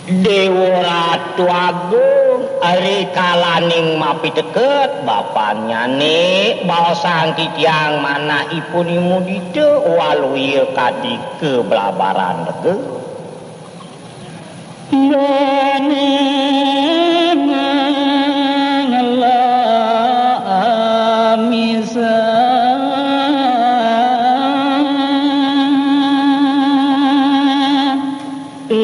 Dewa Ratu Agung ari kalaning mapiteket bapaknya nih balsang titiang mana ipun imudite waluye kadi kebelabaran dege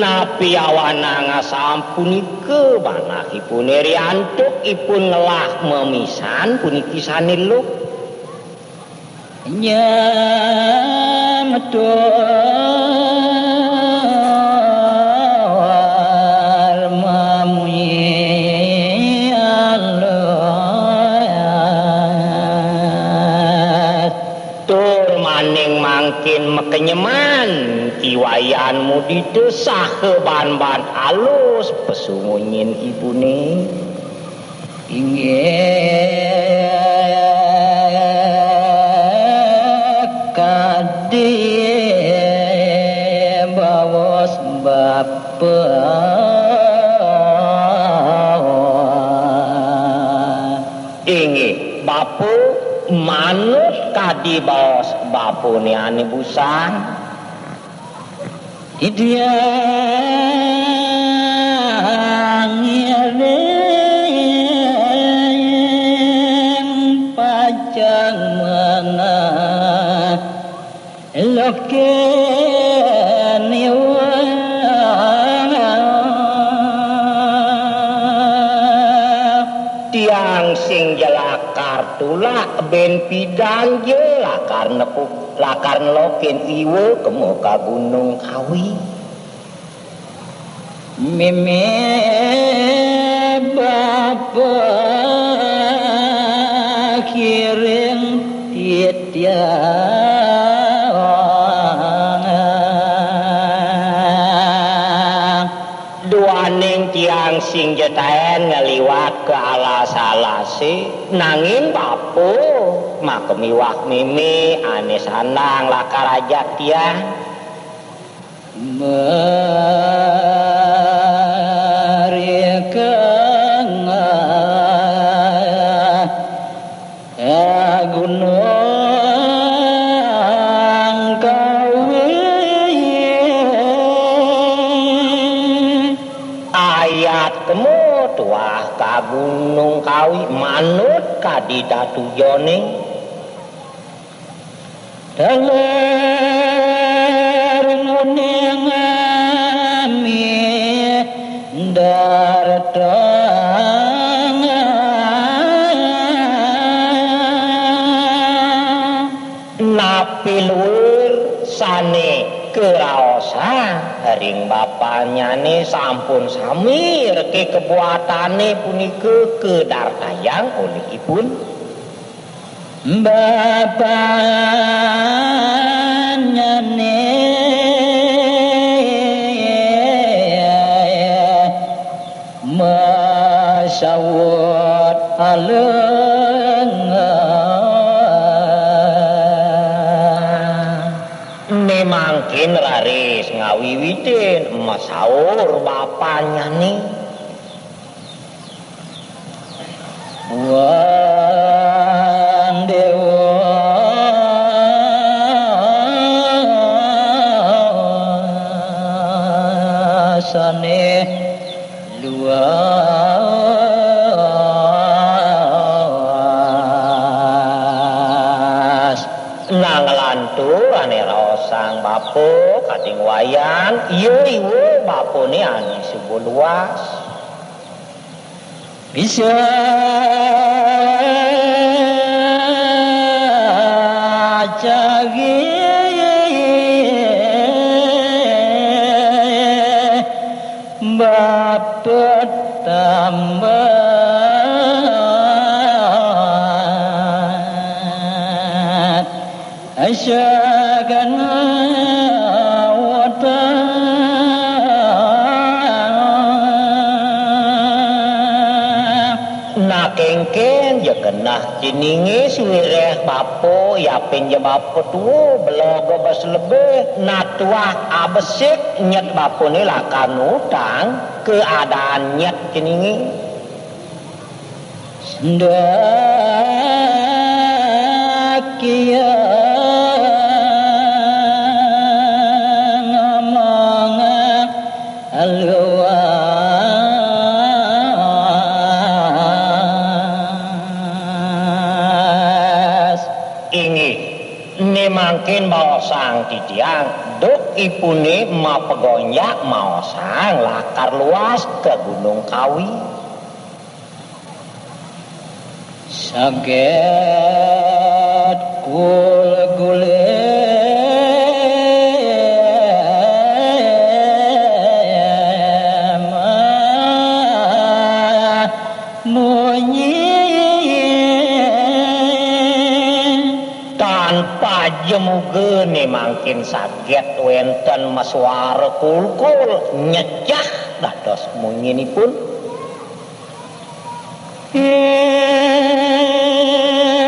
napi awana ngasampunike manah ipun eriantuk ipun ngelah memisan puniki saniluk nya medor mamuyi Allah tur maning mangkin mekenyeman kiwayan mudite sahe ban-ban alus pesungunyin ibune inggih kadi bawos bapak inggih bapu manut kadi bawos bapune ane busan dia ngiring pajang mana lokeni tiang sing jelakar tulak ben pidang jelakar nepuk lakar loken iwe kemo ka Gunung Kawi meme bapak kiring titiang duaning tiang sing jetaen ngaliwat ke alas-alase nanging bapu makemiwak mimi ane sanang lakar ajak tiang merikeng Gunung Kawi ayat kemu tuah ka Gunung Kawi manut kadi datu jone daler nguning ami daretang napi luhur sane keraosan ring bapaknya nih sampun sami reki kebuatane punike kedartayang oleh ipun bapaknya nih masyawat alengan memangkin raris ngawiwitin masaur bapaknya nih sane luas nang lantur ane raosang bapo kating wayan iya iwo bapone ane sebuah luas bisa cagi bapet tambah asyakan nakengken je kenah cininge suwireh bapo yapin je bapo tuo belogo bas lebih natuah abesik nyet bapo ni lakan utang keadaan nyet cininge sendak kia ngomong luas ingi ni mangkin bawa sang titiang duk ipune ma pegonyak mau sang lakar luas ke Gunung Kawi saget kul-kule tanpa jemuge ni mangkin saget wenten maswara kul-kul nyecah dados munyinipun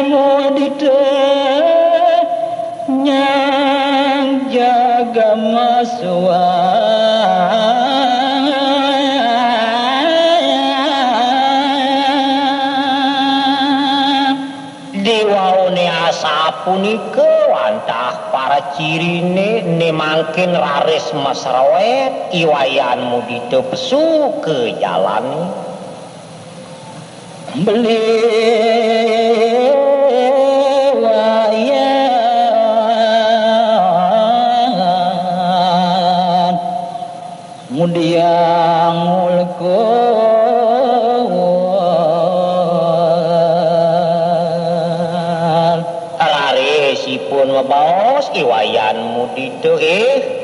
modite nyang jaga maswa diwaune asa punika wantah para cirine ne mangkin raris masrawet iwayan mudite pesu ke jalan beli wayan mudiang ulko rarisipun mabaos iwayan mudite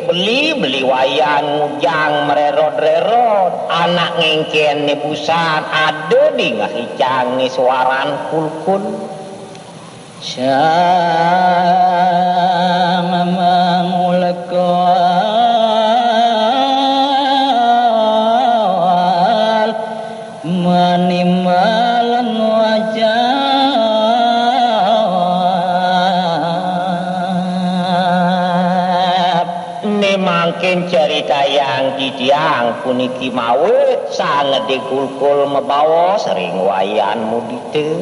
beli wayan ngujang mererot-rerot anak ngengken ni busan ada di ngahicang ni suaran kul-kul sang mangulekal manimalan wajah mangkin cerita yang didiang puniki mawe sangat dikulkul membawa sering wayan mudite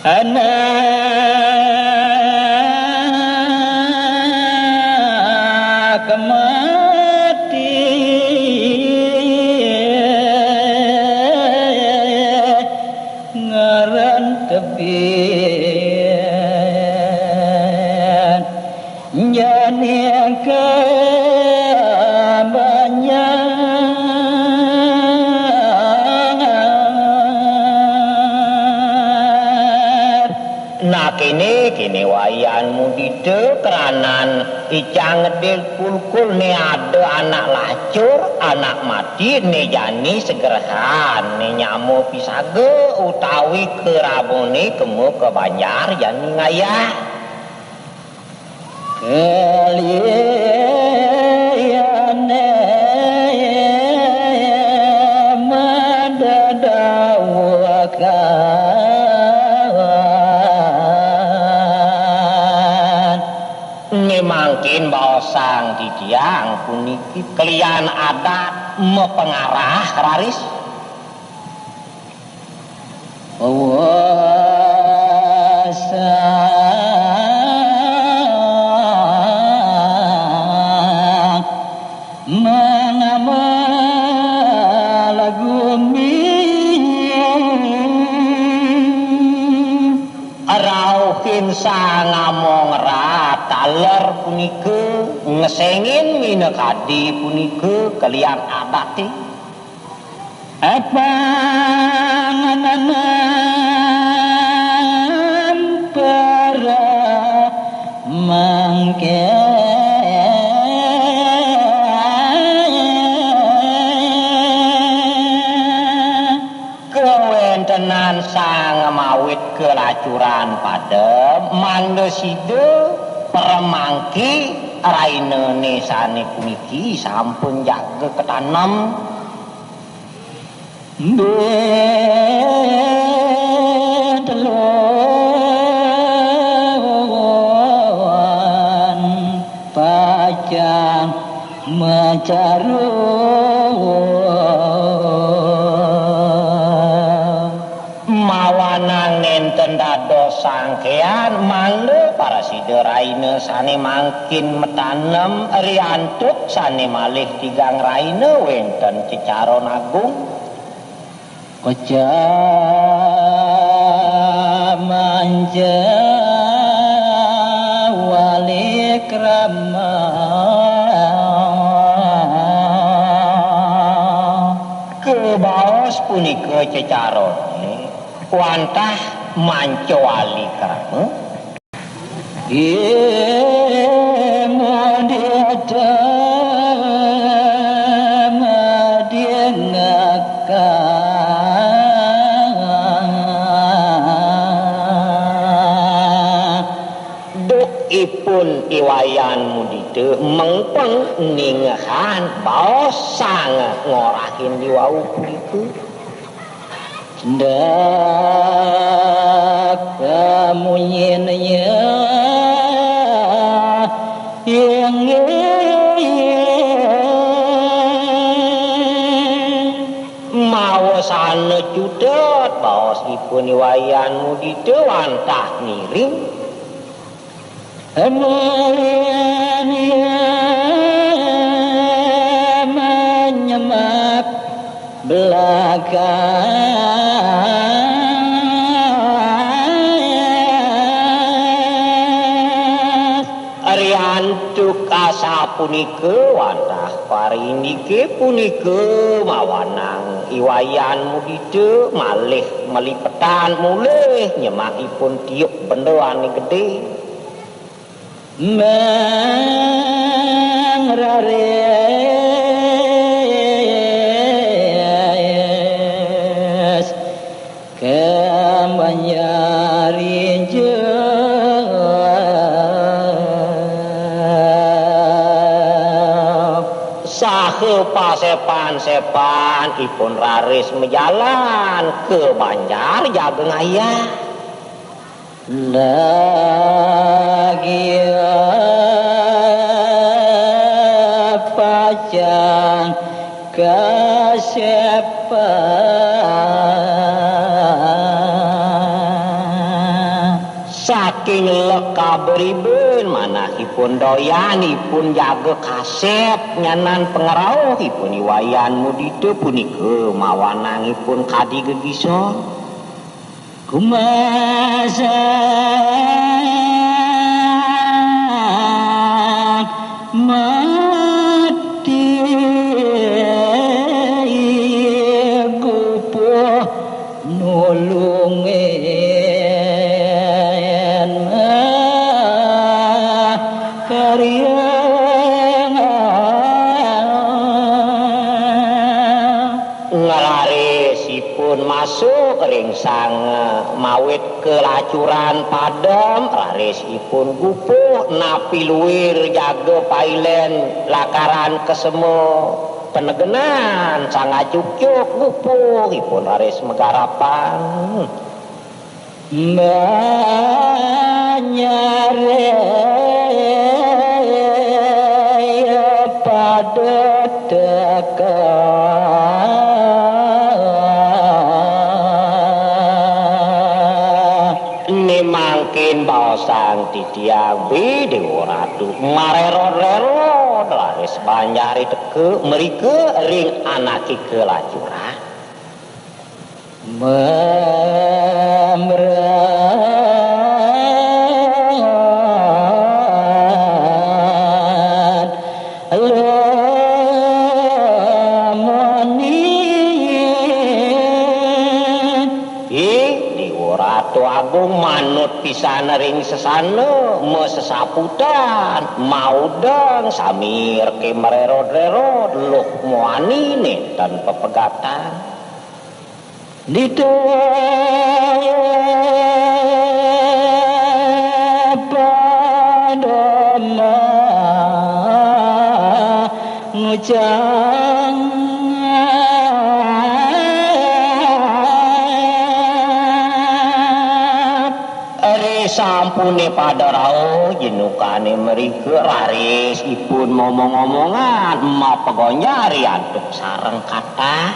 anak mati ngaran tepian nyani kini wayan mudite keranan icang ngedil kulkul ni ada anak lacur anak mati ni jani segerahan ni nyamu pisage utawi kerabone kemu ke banjar jani ngayah keliyane madadawakan mangkin baosang didiang puniki kelian adat mepengarah raris wasa menama lagu rauhin sang ngamong taler punike ngesengin minekadi punike kalian abati apa ngananan para mangke kewentenan sang mawit kelacuran pada mandeside permangki raine nesane puniki sampun jaga ketanam macaru mawanang nenten dados sangkean mangga para sideraina sane mangkin metanem riantuk sane malih tigang raina wenten cecaron agung Koca manja wali krama kebaos punika cecaron wantah manco wali krama ipun iwayan mudite mengpeng ningahan baos sangat ngorahin di wau punika ndak kamunyenya yang mawasana cudet baos ipun iwayan mudite wantah miring menyemak belakang ariantuk asa punika wantah parinike punika mawanang iwayan mudite malih melipetan mulih nyemakipun tiup benda ane gede mengrares kemanyarin sahe pasepan-sepan ipun raris menjalan ke Banjar Jageng Ayah lagi pacang kasepan saking lekaberiben manahipun doyanipun jaga kasep nyanan pengerauhipun iwayan mudite punika mawanangipun kadi gegison kumasa mati gupuh nulungen karya ngelarisipun masuk ringsang mawit kelacuran padam rarisipun gupuh napi luwir jaga pailen lakaran kesemo penegenan sangat cukcuk gupuh ipun raris megarapan manyare pada dekat mangkin baosang titiang bidi ratu marero-rero laris banjari teke merike ring anaki kelacuran memberat Ratu Agung manut pisan ring sesana mesesaputan maudang samir ke mererod-rerod luh muani netan pepegatan ditaya padama ngucang sampune pada rao jenukane merike raris ipun ngomong-ngomongan emak pegonyari aduk sareng kata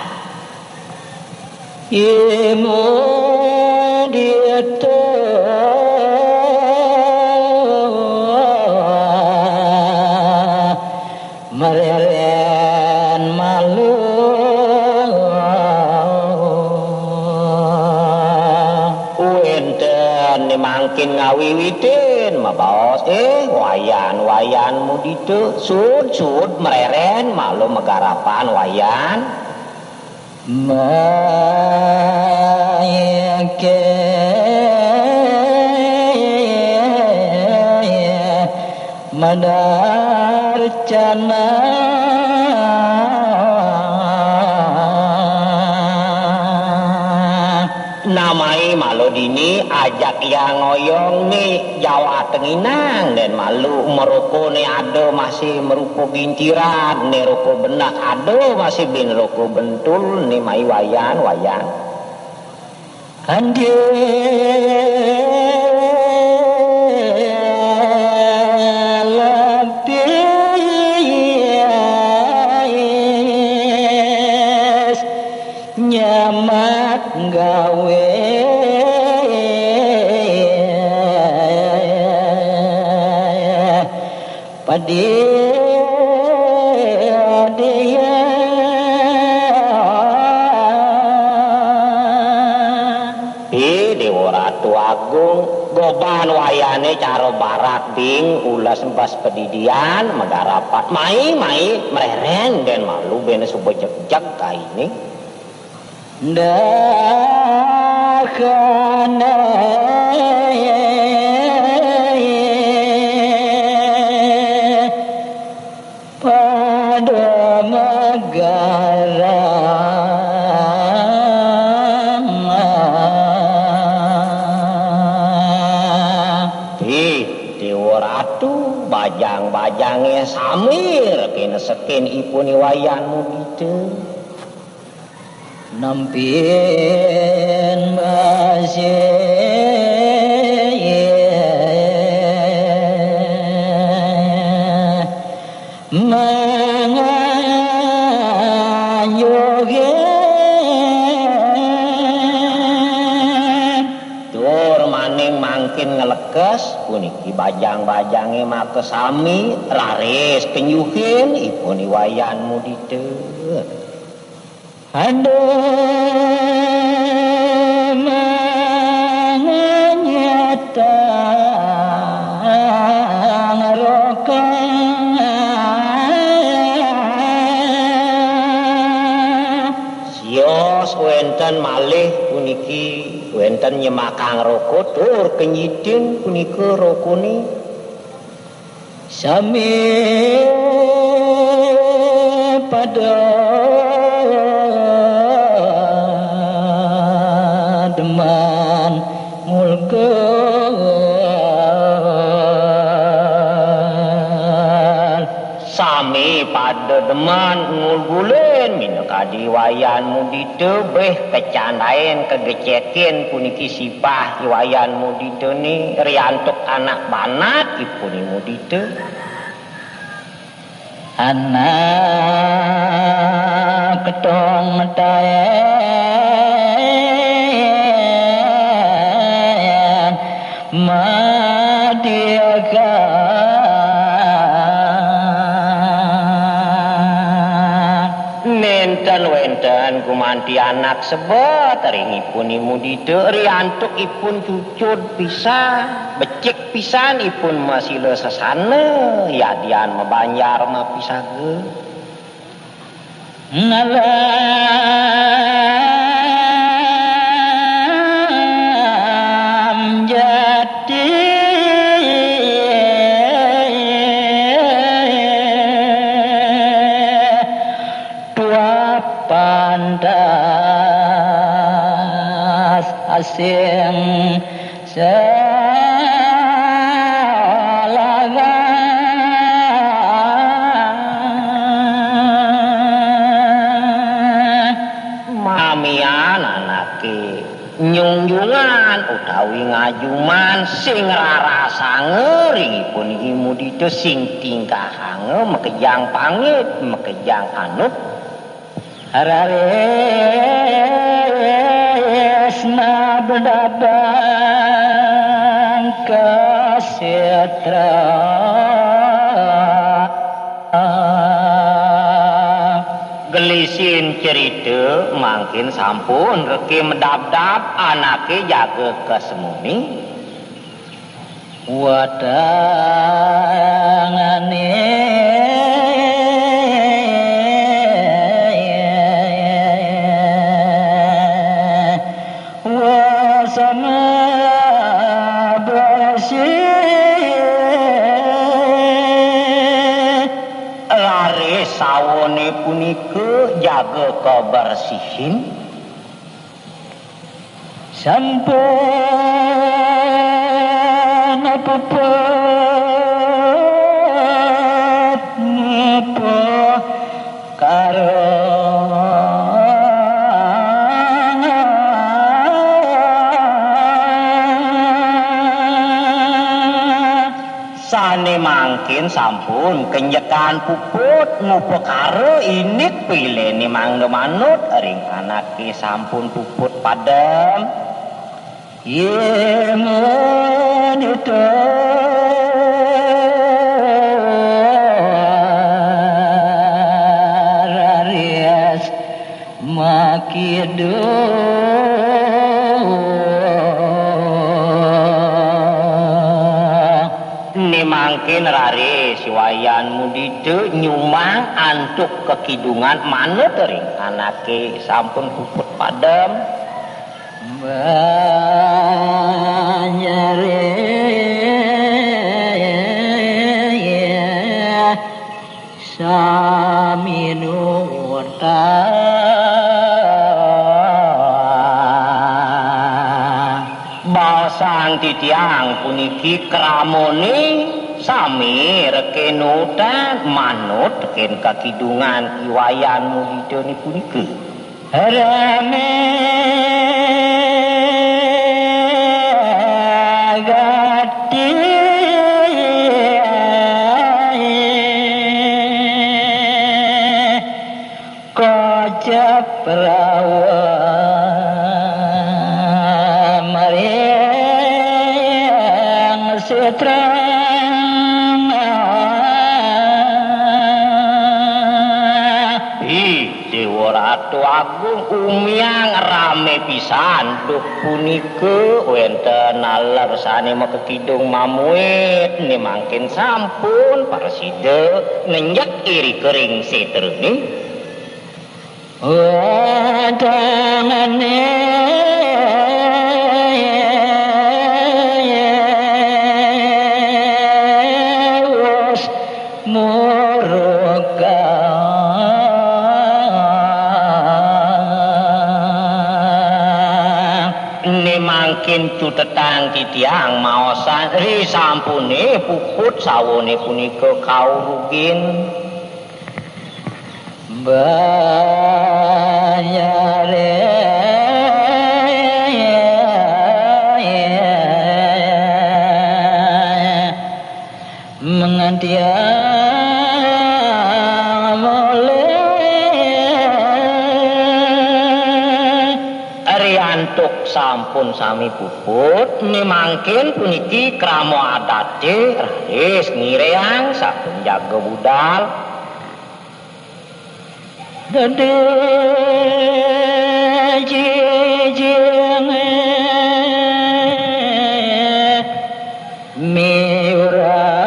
imu diete mereren malu mangkin ngawiwitin mabaos wayan muditu sud mereren malu megarapan wayan mayake madarcana namai malu dini ajak yang ngoyong nih Jawa Tenginang dan malu meroko nih ada masih merupo ginciran nih roko benak ada masih bin roko bentul nih mai wayan ande nyamat gawe padi dia Dewa Ratu Agung goban wayane caro barak bing ulas empas pedidian megarapat mai mereren dan malu bene subojek-jak kaini dakana pada negara Dewa Ratu bajang-bajangnya samir kena seken ipuni wayanmu gitu nampin masih mengayuhin tur maning mangkin ngelekes puniki bajang-bajangnya make sami raris kenyuhin ipuni wayanmu diteut aduh menganyata ngeroka sios wenten malih puniki wenten nyemakang roko tur kenyidin punika rokone sami pada deman mulkeun sami pada deman ngulgulen minakadi wayanmu ditebeh kecandaen kegecekin puniki sipah wayanmu diteni riantuk anak banat ipunimu dite anak ketong tae madiaga nenten wenten gumanti anak sebet ringipun imu dite riantuk ipun cucut pisan becik pisan ipun masile sesana yadian mabanjar mah pisage ngalam jadi tua pandas asing nyungjungan utawi ngajuman sing rarasang ringipun imu ditu sing tingkahang mekejang pangit mekejang anut rares mabdabang kasetra gelisin cerita mangkin sampun reki medap-dap anake jaga kesemuni wadangane wasana sawone punika jaga kebersihin sampun pepet napa karo sane mangkin sampun kenyekan puput ngupekare init pilene mangga manut ring anake sampun puput padam yen itu raris makidu mangkin rare siwayanmu ditu nyumang antuk kekidungan manut ring anake sampun puput padam banyare saminu basang titiang puniki kramone sami rekenutan manut ken kakidungan iwayanmu hidoni puniki rame gati kocap rawa mariang setra Ratu Agung umyang rame pisan duh punika wenten nalersane makekidung mamuit ni mangkin sampun parsida nenjak iri kering seteruni wadangane wis muruka mangkin cutetang titiang maosan ri sampune puput sawone punika kaurugin banyare mengantiang oleh ariantuk sampun sami puput ni mangkin puniki kramo adate raris ngireang sampun jaga budal dede jijine miura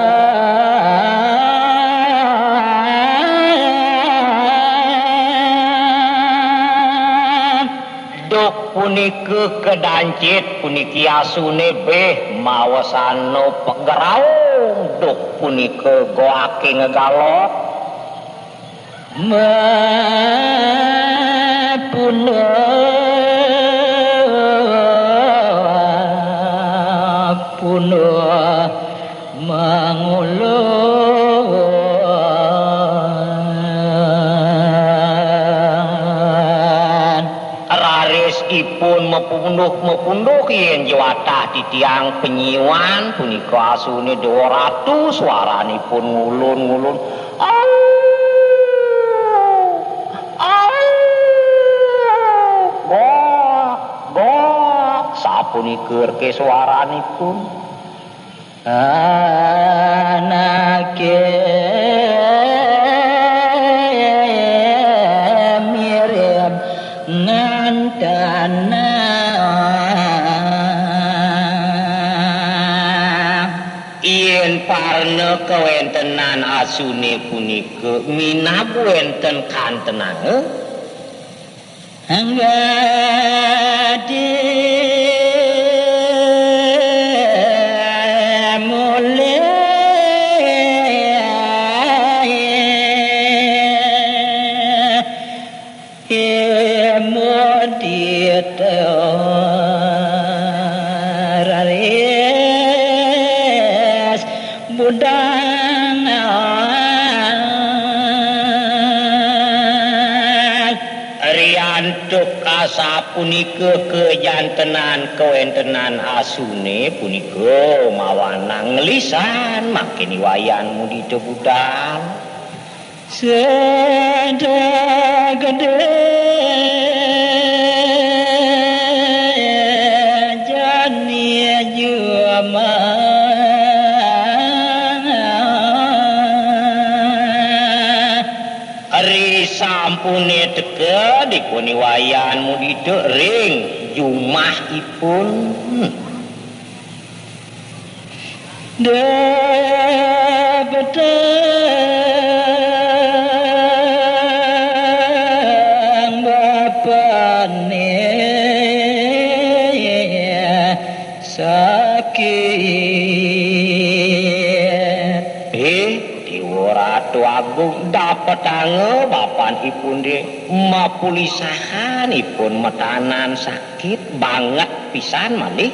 puniki kedancit puniki asune beh mawasano pegeraung duk puniki goake ngegalok mapuna puna mangulun ipun mepunduh yen jawatah titiang penyiwan punika asune Dewa Ratu swaranipun ngulun-ngulun sapunika ke swaranipun anake mirip ngantana yen parna kawentenan asune punika minab wenten kantenan anggadi sapunika kejantenan kawentenan asune punika mawanang ngelisan makin wayanmu ditebudal seda gede jani juma ari sampune teka dipuni wayanmu didek ring jumahipun debetang bapane sakit Dewa Ratu Agung dapetang bapanipun de mapulisahanipun metanan sakit banget pisan malih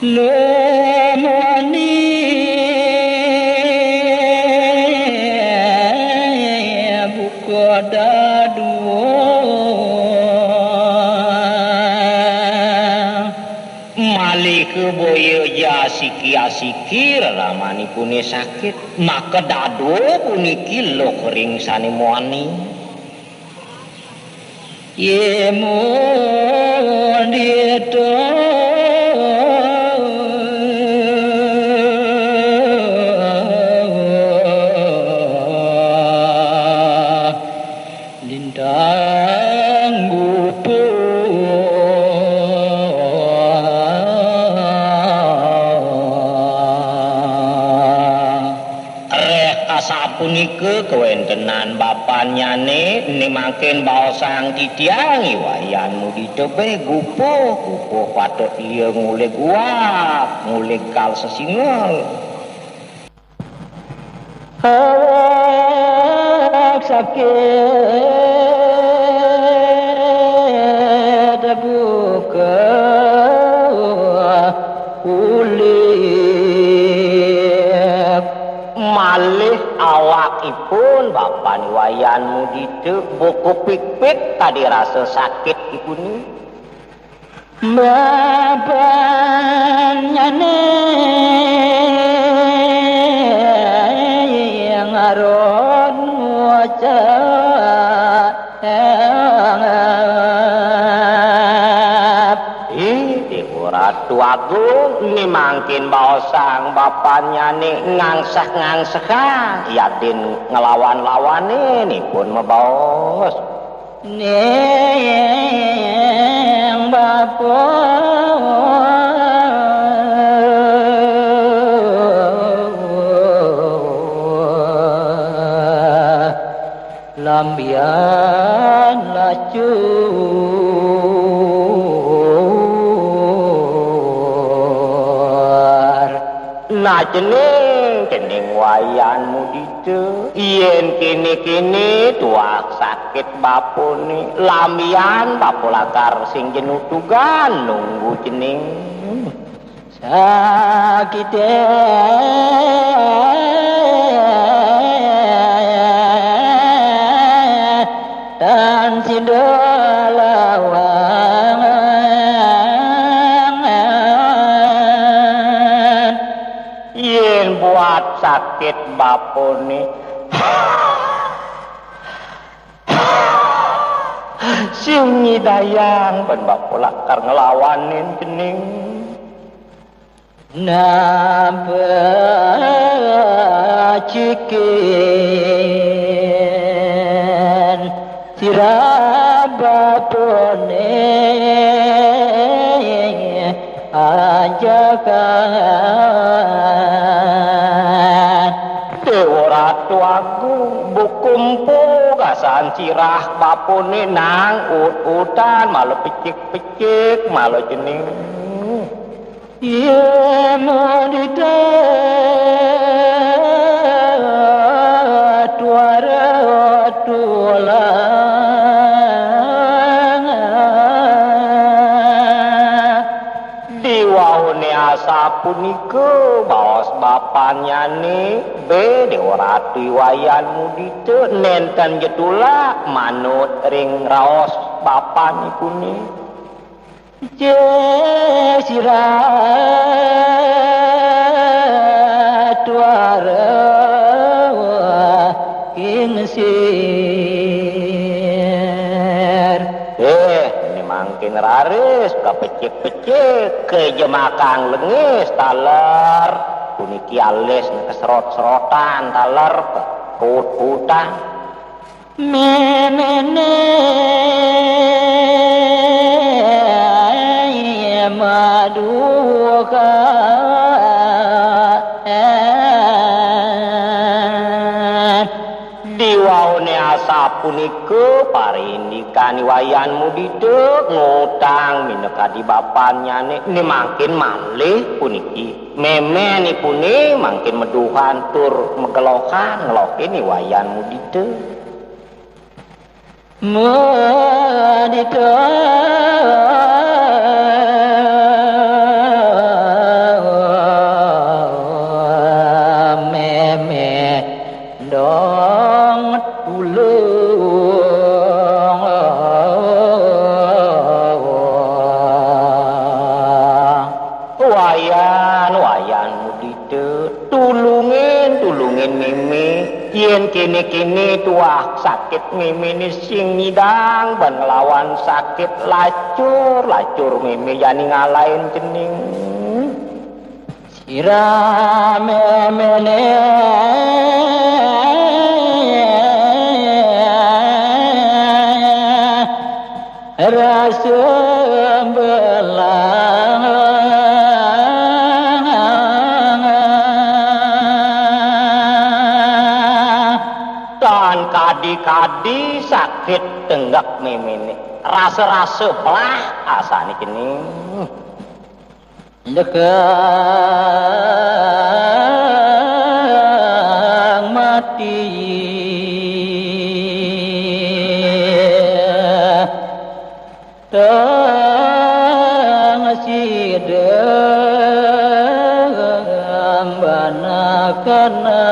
lemoni buka dadu malih keboyo asiki ramanipun sakit maka dadu puniki lo kering sani muani yemu dito lintang gupu sapunika kewentenan bapanyane nemaken baosang titiangi wayanmu ditepe gupuh patut iya ngulik guak ngulik kal sesingol awak sakit buka malih awakipun bapan wayanmu dite buku pik-pik tadi rasa sakit ipun bapanyane yang aron waca Ratu Agung ini mangkin baosang bapaknya nih ngangsah-ngangsah yatin ngelawan-lawan ini pun mebaos nih bapak lambian lacu nah cening wayanmu dite yen kene tuak sakit bapone lamian bapo lakar sing jenuh tugan nunggu cening sakit dan sidalawangan yen buat sakit bapone sing nyidayang ben bapo lakar ngelawanin gening cikin sirabapone ajakan Dewa Ratu Agung bukumpu kasan cirah bapone nang ut-utan malah pecik-pecik malah jening ya madita tuara tulang diwaune asa punika baos bapanya nih be Dewa Ratu wayan mudita nenten jetula manut ring raos bapani puni sirat tuara kingsir ini mangkin raris kapecik-pecik ke jemakang lengis taler puniki alis keserot-serotan taler kut-kutan menene maduka diwaune asa punika parindikani wayan mudita ngutang mineka di bapanya ni mangkin malih puniki meme ni puni mangkin meduhan tur megelokan ngelokin ni wayan mudita mudita yen kene-kene tuah sakit meme ni sing nyidang ban ngelawan sakit lacur meme jani ngalahin jening sira memene rasa belang kadi sakit tenggak memene rasa-rasa belah asane jening dekang mati tang sidang banakana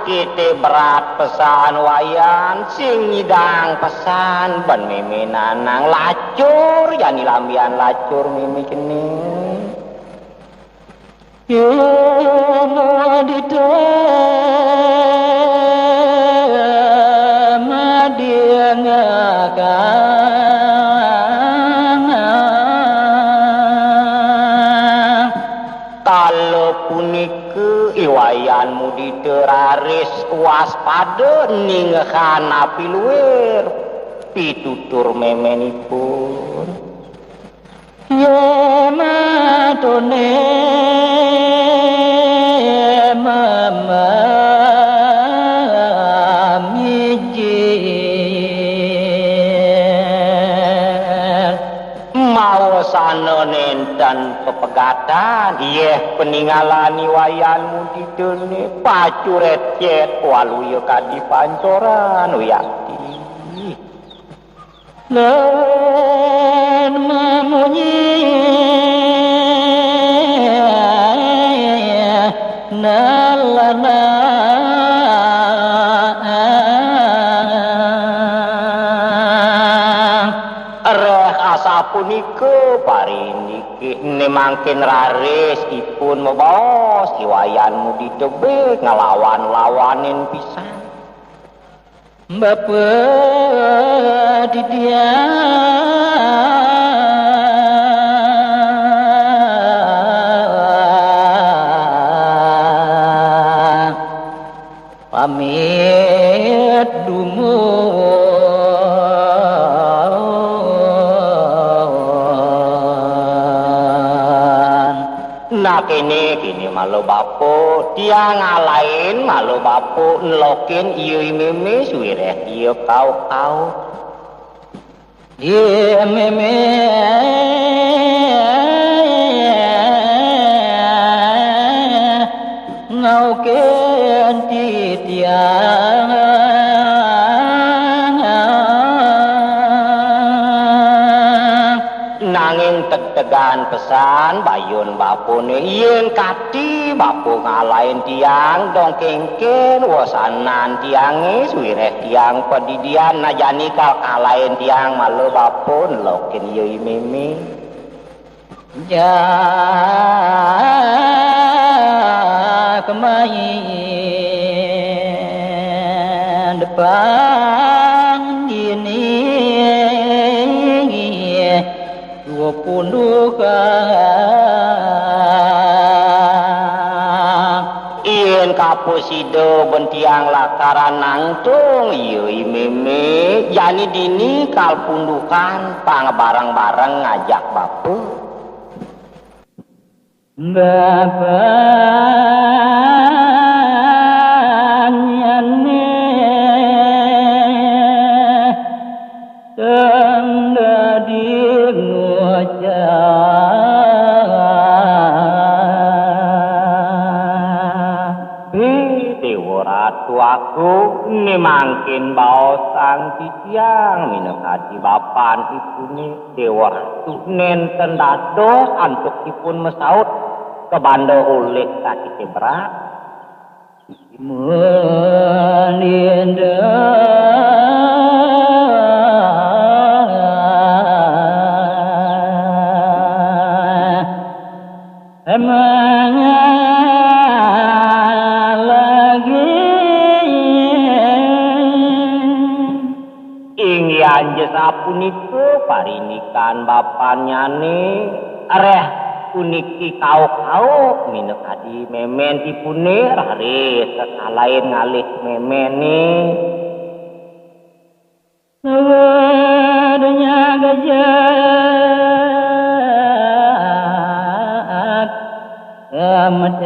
sakit berat pesan wayan sing nyidang pesan ban meme nanang lacur yani lambian lacur meme jening yen adita madiangakan kalau punika iwayanmu diteraris waspada ningkan api luwer pitutur memenipun ya matone mama sana nenten pepegatan iya peninggalani wayanmu didene pacuret cet waluya kadi pancoran uyakti lan mamunyi na lana reh asapunika pariniki nemangkin raris ipun mabaos iwayanmu didebe ngelawan-lawanin pisan Bapa didia pamit dumuan nah kini malu bapo tiang ngalain malu bapo ngelokin iyo meme suireh iyo kau dia meme ngauken titiang nanging tetegan pesan bayun bapune yen kati bapo ngalain tiang dong kengken wasanan tiange suireh tiang pedidian najani kal ngalain tiang malu bapun lokin yoi meme ya kemain depan ini 20 ien kaposido bentiang lakaran nangtung yoi meme jani dini kal pundukan pang bareng-bareng ngajak bapu bapaknya tanda di aku nemangkin baosang titiang minekati bapan ipune dewa tu nenten dados antuk ipun mesaut kebando ulit sakit berat meninda emangnya anjes apuniko parinikan bapanya nih areh puniki kau minekadi memen tipune raris sekalain ngalih memen nih adanya gajah amat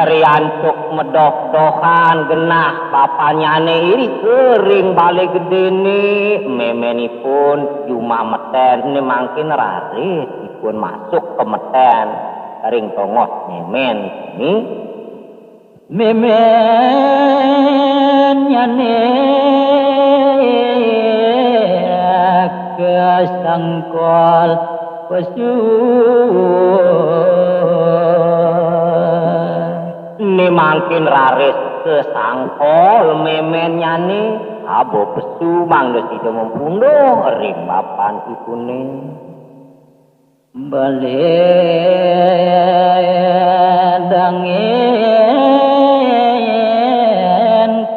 riantuk medoh-dohan genah bapanya iri kering balik gede nih memenipun cuma meten ini mangkin raris ipun masuk ke meten ring tongos memen ini memen nih kesangkol pesu ini mangkin raris kesangkol memennya nih abo pesu mangga tidak membunuh ring bapan ipune balik dangin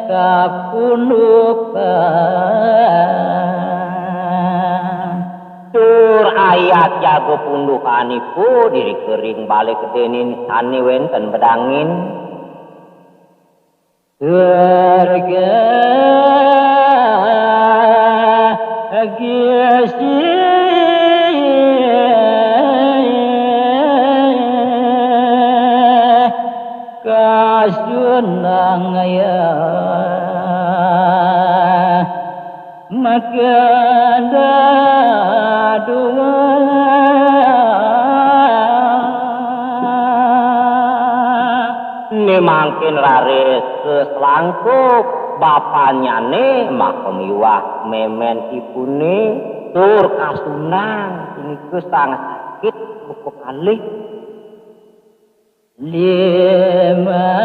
kapundukan tur ayat jago pundukan ipu diri kering balik kedenin ani wenten bedangin Surga giasi kasunang ya maka dua mangkin raris keselangkup bapanya nih makom iwah memen ipune tur kasunang puniku sangat sakit buku kali limanya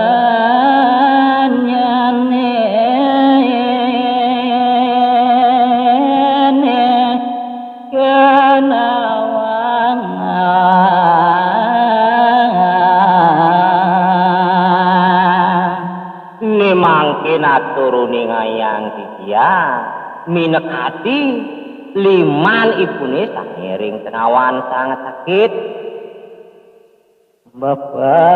mangkin aturuni ngayang dia minekati liman ibune sangiring tenawan sangat sakit bapaknya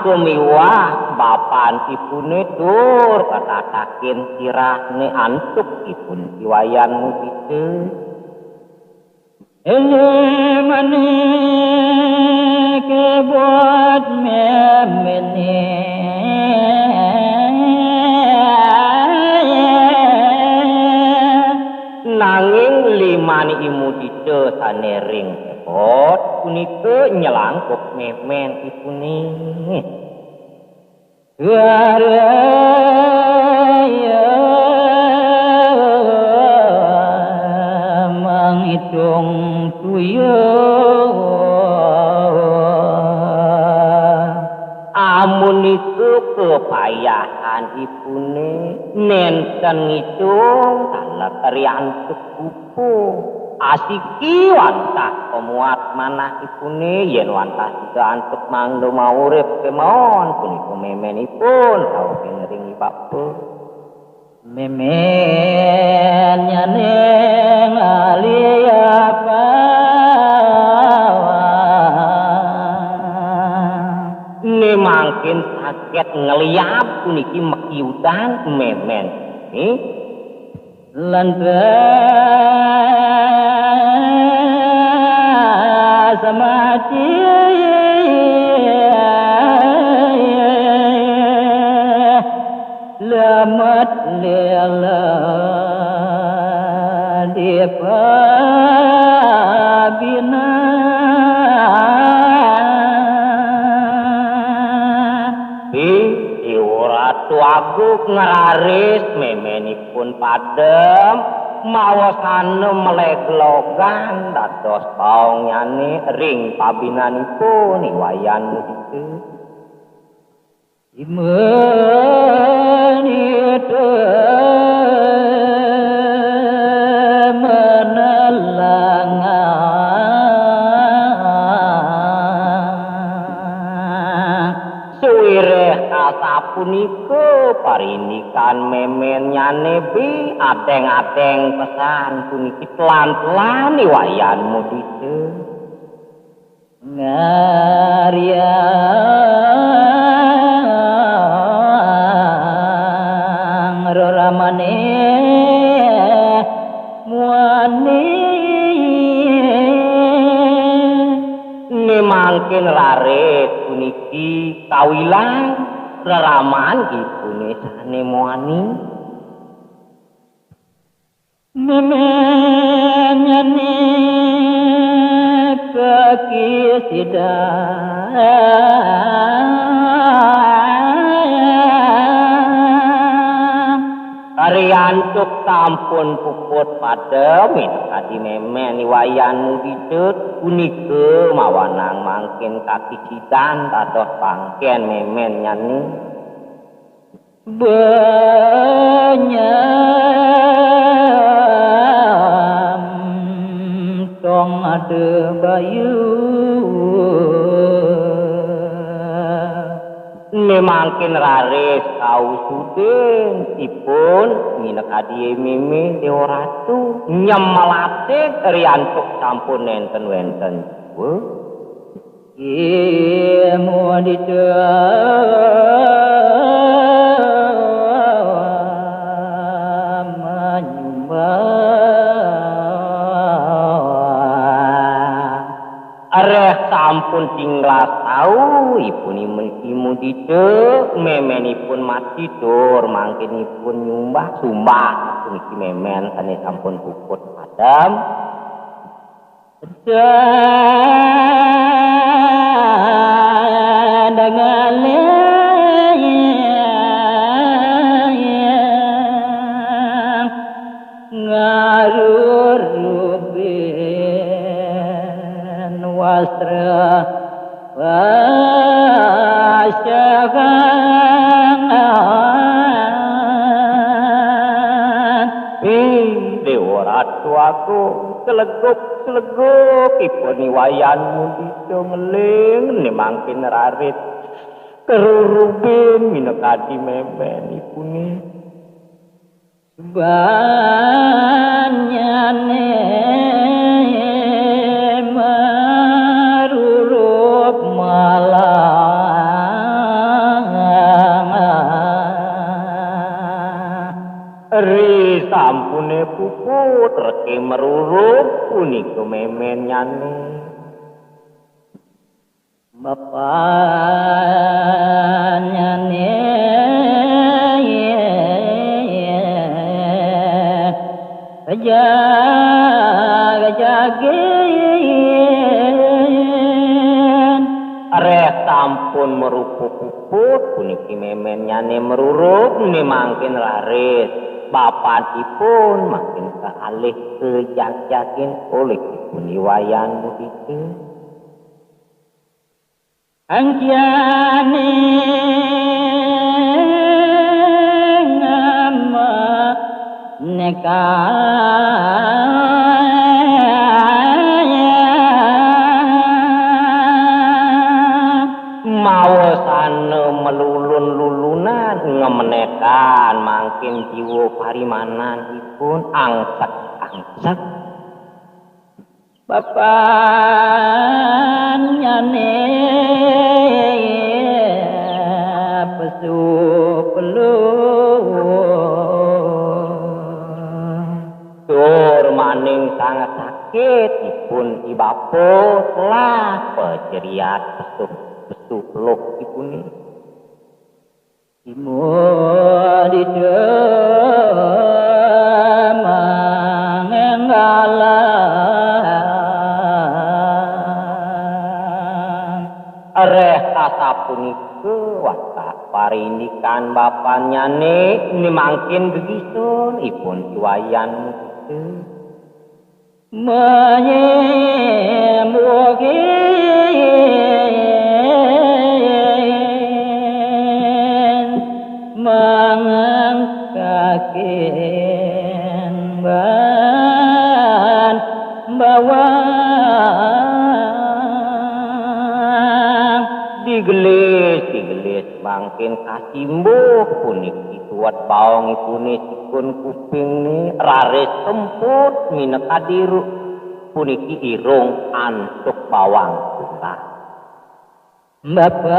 kumiwah bapan ibune tur katatakin sirahne antuk ibun iwayanmu itu ini mani kebuat memene nanging limani imu dice sanering kebot punika nyelangkup memen ibune menghitung tuyul amun itu kepayahan ibune nenten ngitung kalah keriantuk kupu asiki wantah pemuat manah ibune yen wantah juga antuk mangdo maurip kemon punika memenipun kau pengering bapu memennya neng aliapa ne mangkin sakit ngeliap puniki mekiutan memen lantas mati lamat lela di pabina Ratu Agung ngeraris memenipun padem mawasane meleglogan dados baongyane ring pabinanipun iwayan ditu imenite punika parindikan memen nyanebi adeng-adeng pesan puniki pelan-pelan iwayanmu ditu ngaria roramane muani mangkin laris puniki kawilang reraman ibune sane muani memenyane kaki sidang Ariantuk sampun puput padem kadi memen iwayanmu didut punika mawanang mangkin kaki sidang dados pangken memen nyani benyam tong ade bayu memangkin raris kau sudeng ipun minek adie mimi dewa ratu nyemelatik riantuk sampun nenten-wenten imu didam menyumbang areh sampun tinglas tahu ipun imu dite memenipun mati dur mangkinipun nyumbah sumbah puniki memen tani sampun puput padam dengan ngarur rubin wasra wasyakan dewaratu aku seleguk ipun wayanmu dito ngeling mangkin rarit kerurubin minekadi memen ipune banyane marurup malang ri sampune puput reke merurup punika memen nyane bapak nyane jagin areh sampun merupu-puput puniki memen nyane merurup mangkin laris bapakipun makin kealih kejag-jagin oleh ipun iwayan begitu angkiane ngama neka mawasana melulun-lulunan ngemenekan mangkin jiwa parimananipun angsak-angsak bapaknyane pesu tur maning sangat sakit ipun ibaput lah peceriat pesu peluk ipune imun mangenggalan areh asapunike watak parindikan bapaknyane ini mangkin begitu ipun iwayan menyembuhin mengangkakin ban bawang digelis mangkin kasimbuh puniki tuat baong ipune sikun kuping ni raris semput minekadiru puniki irung antuk bawang tunggal bapaknyane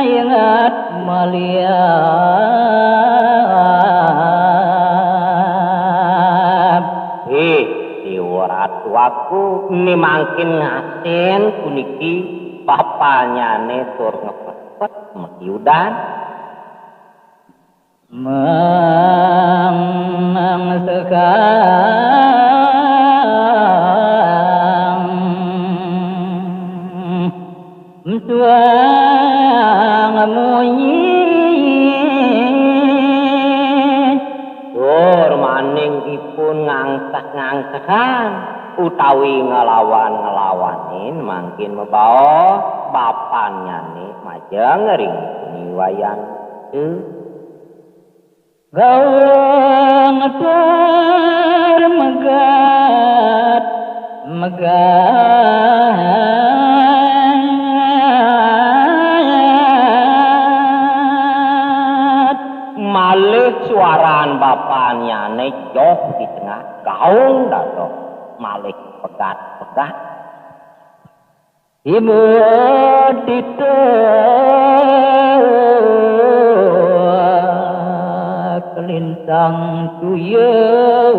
ingat malia ratu aku ini mangkin ngasen puniki bapaknyane tur ngepet mekiudan mangsekang tuang munyi tur maning ipun ngangsak-ngangsakan utawi ngelawan-ngelawanin mangkin membawa bapaknyane majeng ring puniwayan gawang ter megat malih suaraan bapaknyane joh di tengah gaung dato malih pegat-pegat ibu ditek kelintang tuyul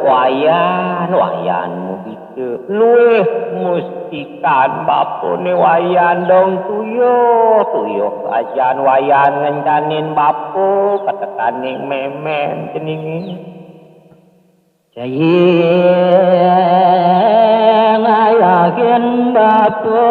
wayanmu gitu luwih mustikan bapone wayan dong tuyo ajan wayan ngencanin bapo ketekaning memen jeningi Jayeng ayakin bapo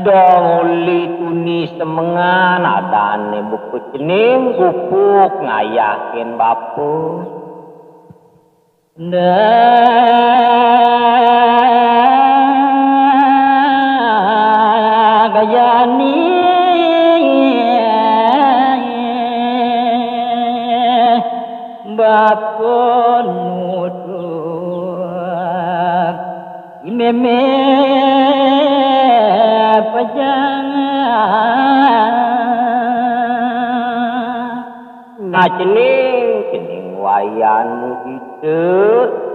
dong uli tuni semengan adane buku jening gupuk ngayakin bapo gayani bapon muduk imeme pajangan jening wayanmu gitu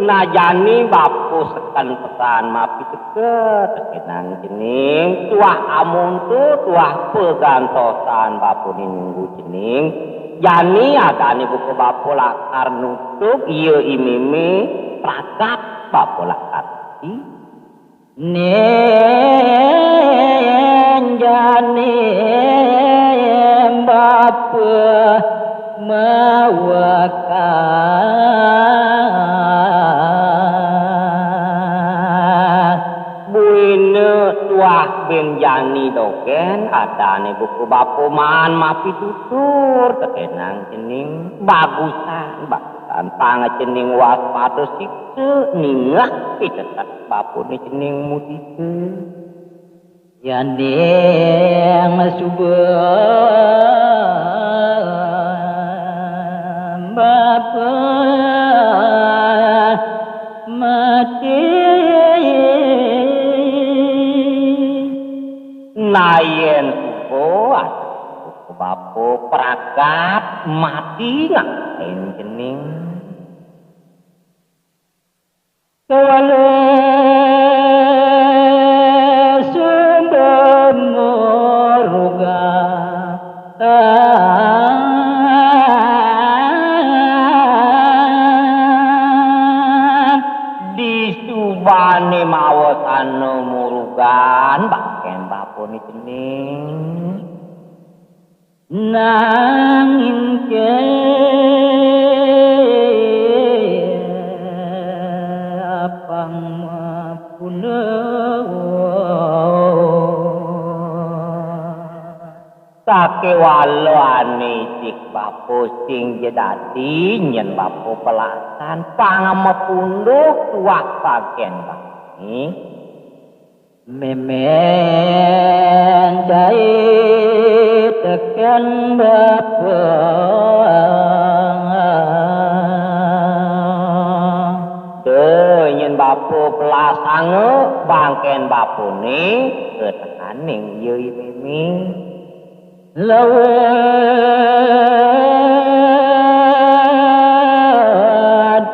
najani bapo sekan pesan mapi deket kenang jening tuah amun tuah pegantosan bapo nunggu jening jani agane buku bapo lakar nutuk iya imeme prakap bapo lakar jani bapo mawakan buine tuah ben jani doken adane buku bapo man mapi tutur tekenang jening bagusan pangajening waspada sikse ningah pitetat bapo ni jening mutike yang subhan bapa mati nayen subuh bapo prakat mati ngapain jening kawale sumber muruga disubane mawasana murugan baken bapo ni jening nanging apang mapuna sakewalo ane sik bapo sing jedati nyen bapo pelasan pangamapunduk tuah bagen bani memen jai tekan bapa nyen bapo pelasange bangken bapo ni ketekaning yeuy mimi lawe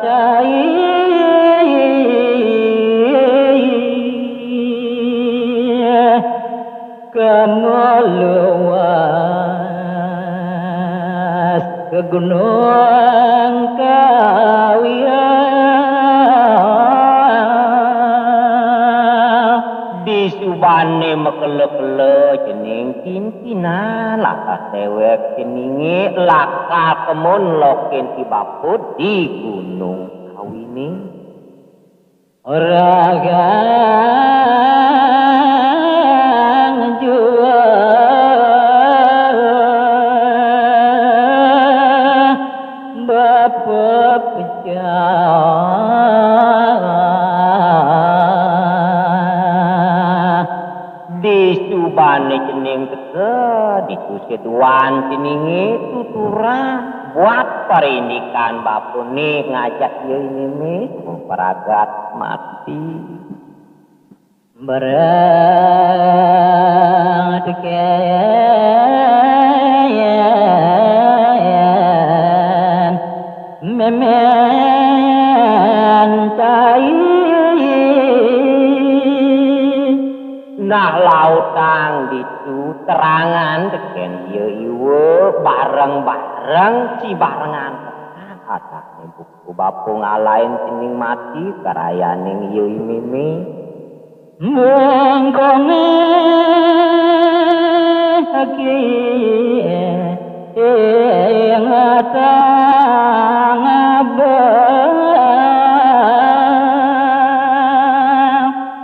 jai kemaluas ke gunung kawian disubane mekele-kele jening pimpinan laka dewek jeninge laka kemun loken si bapo di gunung kawini ragang jua bapa pecah disubane jening teke dikuseduan jeninge tuturan buat perindikan bapo ni ngajak yeuy mimi memperagat mati berat keyan memen tai nah lautang ditut terangan teken ieu ieu bareng-bareng si barengan atane buku bapo ngalain cening mati karayaning ieu mimi mongkone haki ngatang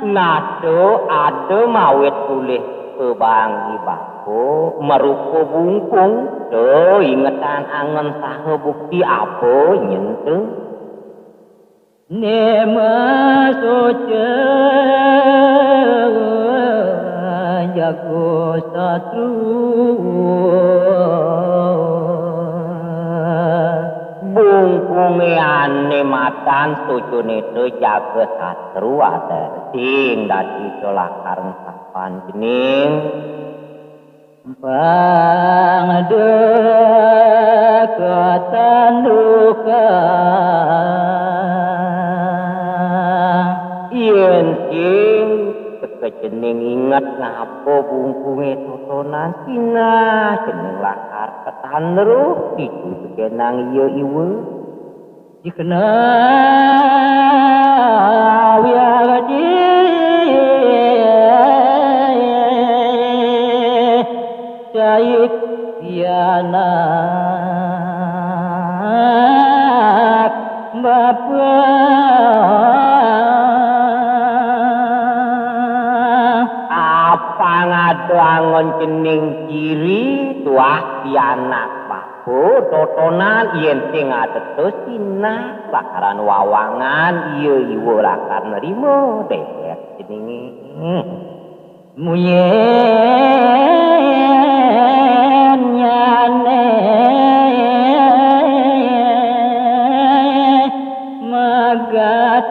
nado ade mawet tulih kebangi bako merupa bungkung do ingetan angen saha bukti apa nyentu nema soce jago satru bungkunge ane matan sujune te jaga satru ada sing dadi dolakar sapan jening bangde ketanduka yen sing kejening inget ngapo bungkunge totonan sina jening lakar ketanru itu sekenang ieu ieu dikena wiagadi caik pianak bapa apa ngado angon cening ciri tuah pianak bapo totonan yen sing atetus sina lakaran wawangan ieu ieu lakar nerimo dewek ceninge muyen nyane magat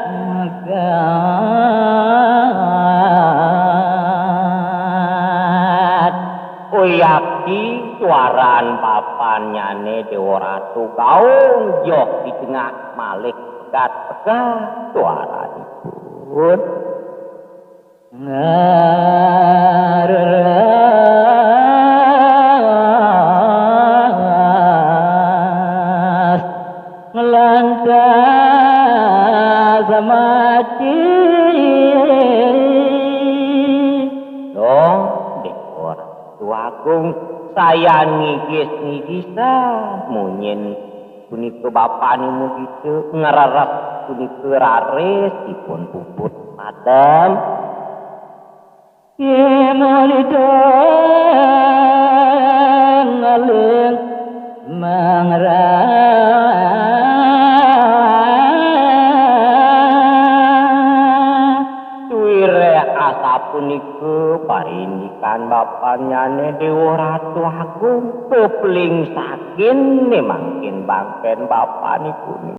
oyaki suaran papan nyane dewa ratu gaung joh di tengah malik pegat pegat suaranipun ngaras ngelantas mati dong dekor tuagung sayangi ngigisa munyen punika bapanimu kitu ngararas punika rares dipun puput padam yemonidang ngaleng mangrah tuire asapunika parindikan bapanyane dewa ratu agung kopling saking nemangkin bangken bapaniku